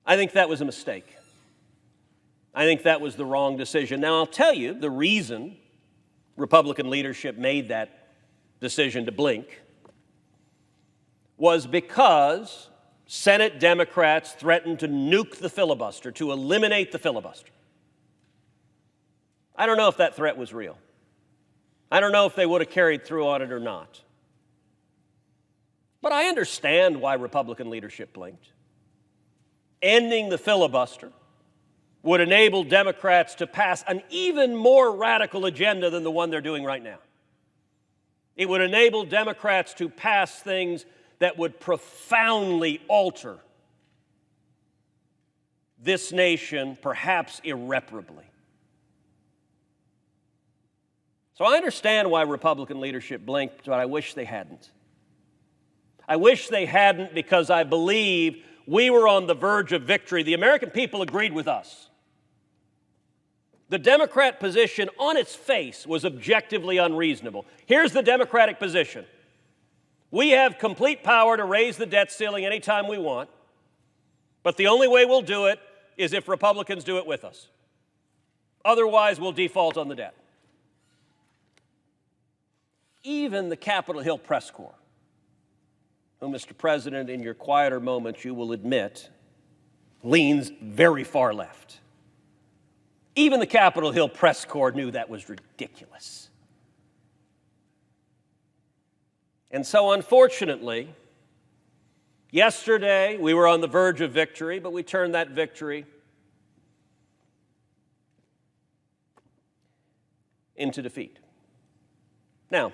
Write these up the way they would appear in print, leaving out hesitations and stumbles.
I think that was a mistake. I think that was the wrong decision. Now, I'll tell you the reason Republican leadership made that decision to blink was because Senate Democrats threatened to nuke the filibuster, to eliminate the filibuster. I don't know if that threat was real. I don't know if they would have carried through on it or not. But I understand why Republican leadership blinked. Ending the filibuster would enable Democrats to pass an even more radical agenda than the one they're doing right now. It would enable Democrats to pass things that would profoundly alter this nation, perhaps irreparably. So I understand why Republican leadership blinked, but I wish they hadn't. I wish they hadn't because I believe we were on the verge of victory. The American people agreed with us. The Democrat position on its face was objectively unreasonable. Here's the Democratic position. We have complete power to raise the debt ceiling anytime we want, but the only way we'll do it is if Republicans do it with us. Otherwise, we'll default on the debt. Even the Capitol Hill press corps, who, Mr. President, in your quieter moments, you will admit, leans very far left. Even the Capitol Hill press corps knew that was ridiculous. And so, unfortunately, yesterday we were on the verge of victory, but we turned that victory into defeat. Now,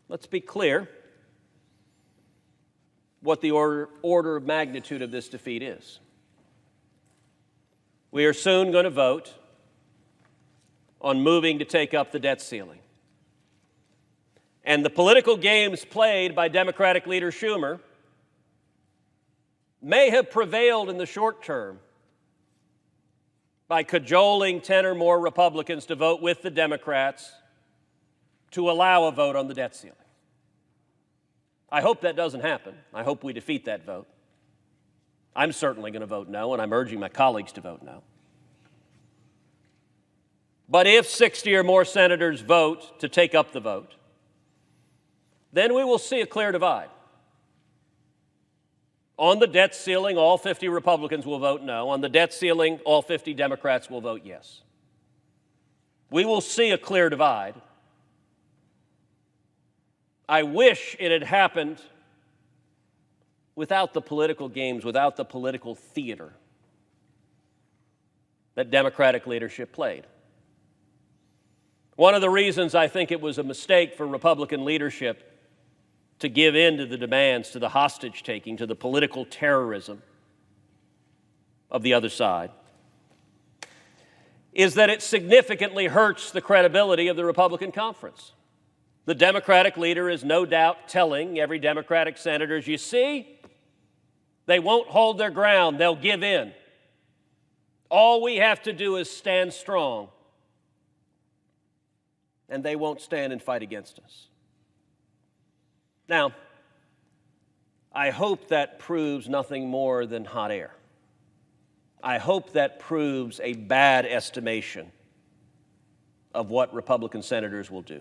let's be clear what the order of magnitude of this defeat is. We are soon going to vote on moving to take up the debt ceiling. And the political games played by Democratic leader Schumer may have prevailed in the short term by cajoling 10 or more Republicans to vote with the Democrats to allow a vote on the debt ceiling. I hope that doesn't happen. I hope we defeat that vote. I'm certainly going to vote no, and I'm urging my colleagues to vote no. But if 60 or more senators vote to take up the vote, then we will see a clear divide. On the debt ceiling, all 50 Republicans will vote no. On the debt ceiling, all 50 Democrats will vote yes. We will see a clear divide. I wish it had happened without the political games, without the political theater that Democratic leadership played. One of the reasons I think it was a mistake for Republican leadership to give in to the demands, to the hostage-taking, to the political terrorism of the other side, is that it significantly hurts the credibility of the Republican conference. The Democratic leader is no doubt telling every Democratic senator, you see, they won't hold their ground, they'll give in. All we have to do is stand strong, and they won't stand and fight against us. Now, I hope that proves nothing more than hot air. I hope that proves a bad estimation of what Republican senators will do.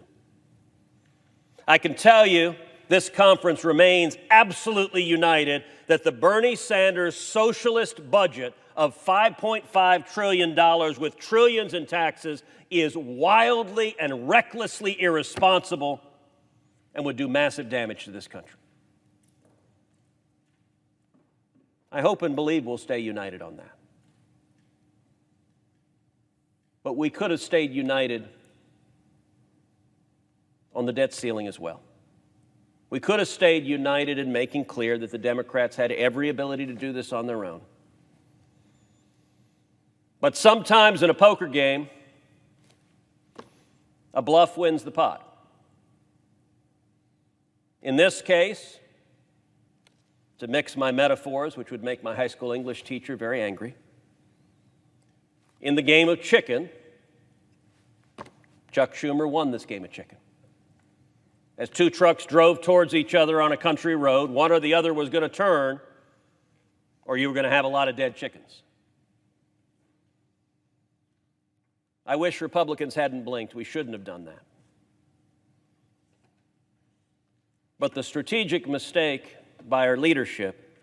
I can tell you this conference remains absolutely united that the Bernie Sanders socialist budget of $5.5 trillion with trillions in taxes is wildly and recklessly irresponsible and would do massive damage to this country. I hope and believe we'll stay united on that. But we could have stayed united on the debt ceiling as well. We could have stayed united in making clear that the Democrats had every ability to do this on their own. But sometimes in a poker game, a bluff wins the pot. In this case, to mix my metaphors, which would make my high school English teacher very angry, in the game of chicken, Chuck Schumer won this game of chicken. As two trucks drove towards each other on a country road, one or the other was going to turn or you were going to have a lot of dead chickens. I wish Republicans hadn't blinked. We shouldn't have done that. But the strategic mistake by our leadership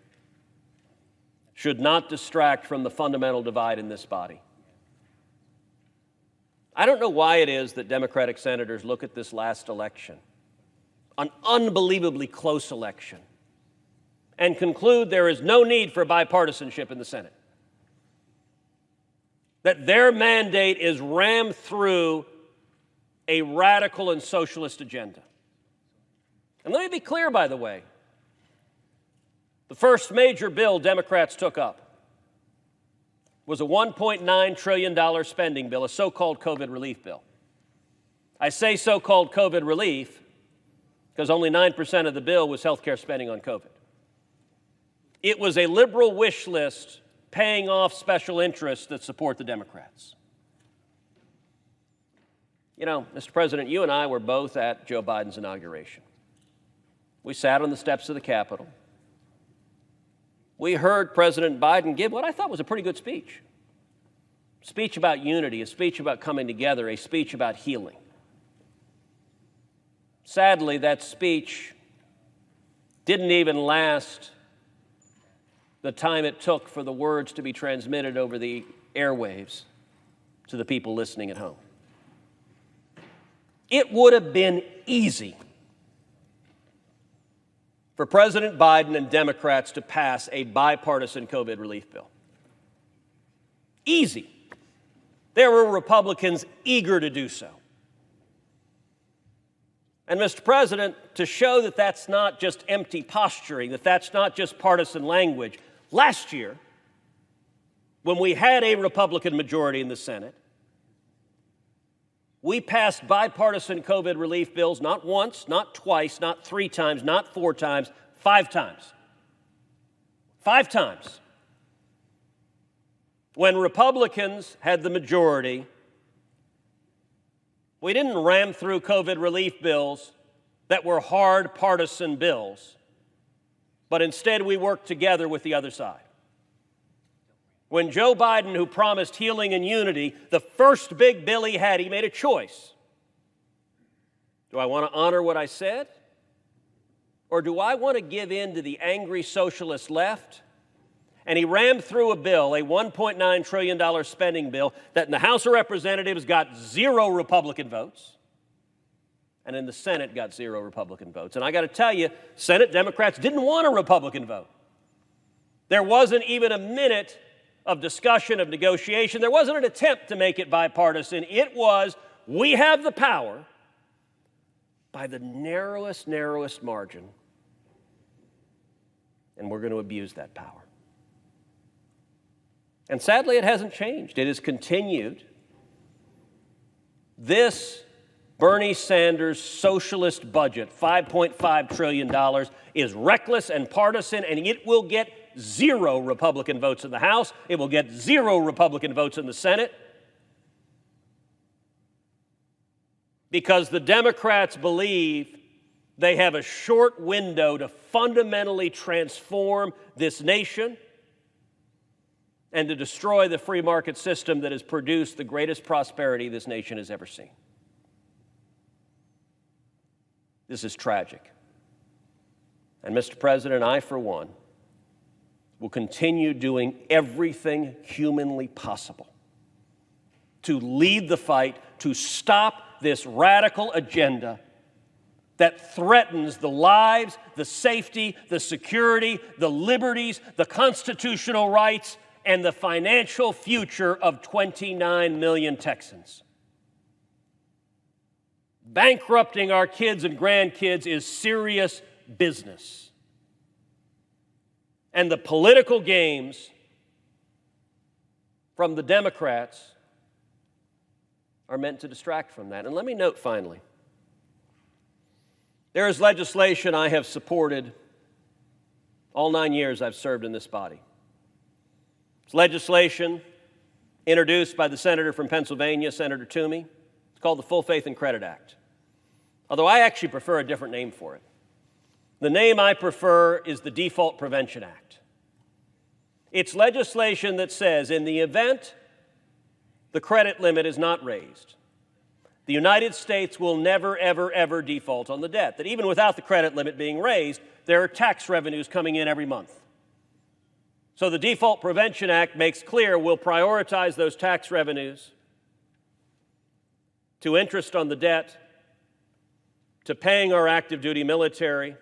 should not distract from the fundamental divide in this body. I don't know why it is that Democratic senators look at this last election, an unbelievably close election, and conclude there is no need for bipartisanship in the Senate. That their mandate is rammed through a radical and socialist agenda. And let me be clear, by the way, the first major bill Democrats took up was a $1.9 trillion spending bill, a so-called COVID relief bill. I say so-called COVID relief because only 9% of the bill was health care spending on COVID. It was a liberal wish list paying off special interests that support the Democrats. You know, Mr. President, you and I were both at Joe Biden's inauguration. We sat on the steps of the Capitol. We heard President Biden give what I thought was a pretty good speech. A speech about unity, a speech about coming together, a speech about healing. Sadly, that speech didn't even last the time it took for the words to be transmitted over the airwaves to the people listening at home. It would have been easy for President Biden and Democrats to pass a bipartisan COVID relief bill. Easy. There were Republicans eager to do so. And Mr. President, to show that that's not just empty posturing, that that's not just partisan language, last year, when we had a Republican majority in the Senate, we passed bipartisan COVID relief bills not once, not twice, not 3 times, not 4 times, 5 times. 5 times. When Republicans had the majority, we didn't ram through COVID relief bills that were hard partisan bills, but instead we worked together with the other side. When Joe Biden, who promised healing and unity, the first big bill he had, he made a choice. Do I want to honor what I said? Or do I want to give in to the angry socialist left? And he rammed through a bill, a $1.9 trillion spending bill, that in the House of Representatives got 0 Republican votes, and in the Senate got 0 Republican votes. And I got to tell you, Senate Democrats didn't want a Republican vote. There wasn't even a minute of discussion, of negotiation. There wasn't an attempt to make it bipartisan. It was, we have the power by the narrowest margin, and we're going to abuse that power. And sadly, it hasn't changed. It has continued. This Bernie Sanders socialist budget, $5.5 trillion, is reckless and partisan, and it will get 0 Republican votes in the House. It will get 0 Republican votes in the Senate. Because the Democrats believe they have a short window to fundamentally transform this nation and to destroy the free market system that has produced the greatest prosperity this nation has ever seen. This is tragic. And Mr. President, I, for one, will continue doing everything humanly possible to lead the fight to stop this radical agenda that threatens the lives, the safety, the security, the liberties, the constitutional rights, and the financial future of 29 million Texans. Bankrupting our kids and grandkids is serious business. And the political games from the Democrats are meant to distract from that. And let me note finally, there is legislation I have supported all 9 years I've served in this body. It's legislation introduced by the senator from Pennsylvania, Senator Toomey. It's called the Full Faith and Credit Act. Although I actually prefer a different name for it. The name I prefer is the Default Prevention Act. It's legislation that says in the event the credit limit is not raised, the United States will never, ever, ever default on the debt. That even without the credit limit being raised, there are tax revenues coming in every month. So the Default Prevention Act makes clear we'll prioritize those tax revenues to interest on the debt, to paying our active duty military,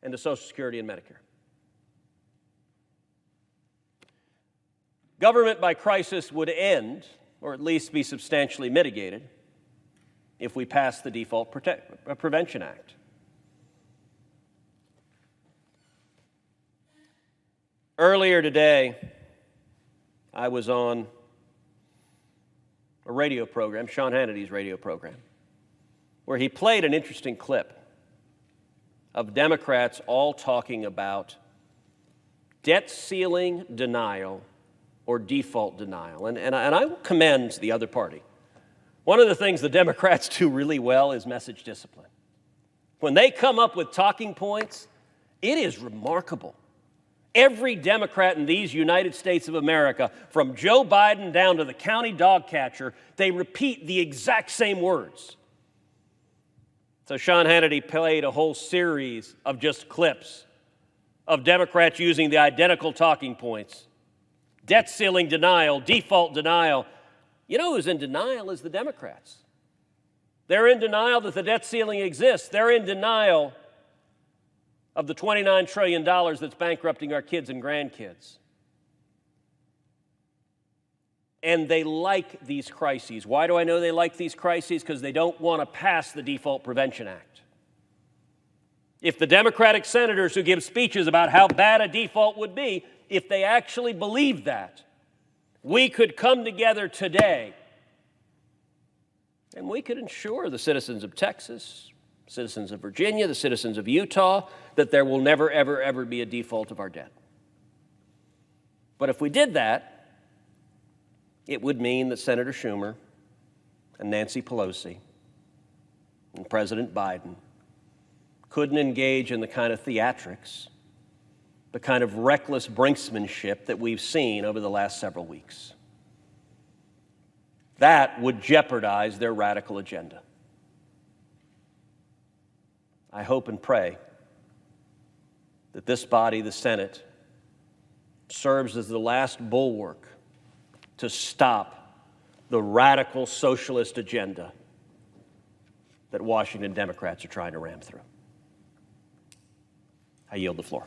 and to Social Security and Medicare. Government by crisis would end, or at least be substantially mitigated, if we pass the Default Prevention Act. Earlier today, I was on a radio program, Sean Hannity's radio program, where he played an interesting clip of Democrats all talking about debt ceiling denial or default denial. And I commend the other party. One of the things the Democrats do really well is message discipline. When they come up with talking points, it is remarkable. Every Democrat in these United States of America, from Joe Biden down to the county dog catcher, they repeat the exact same words. So Sean Hannity played a whole series of just clips of Democrats using the identical talking points. Debt ceiling denial, default denial. You know who's in denial is the Democrats. They're in denial that the debt ceiling exists. They're in denial of the $29 trillion that's bankrupting our kids and grandkids. And they like these crises. Why do I know they like these crises? Because they don't want to pass the Default Prevention Act. If the Democratic senators who give speeches about how bad a default would be, if they actually believed that, we could come together today and we could ensure the citizens of Texas, citizens of Virginia, the citizens of Utah, that there will never, ever, ever be a default of our debt. But if we did that, it would mean that Senator Schumer and Nancy Pelosi and President Biden couldn't engage in the kind of theatrics, the kind of reckless brinksmanship that we've seen over the last several weeks. That would jeopardize their radical agenda. I hope and pray that this body, the Senate, serves as the last bulwark to stop the radical socialist agenda that Washington Democrats are trying to ram through. I yield the floor.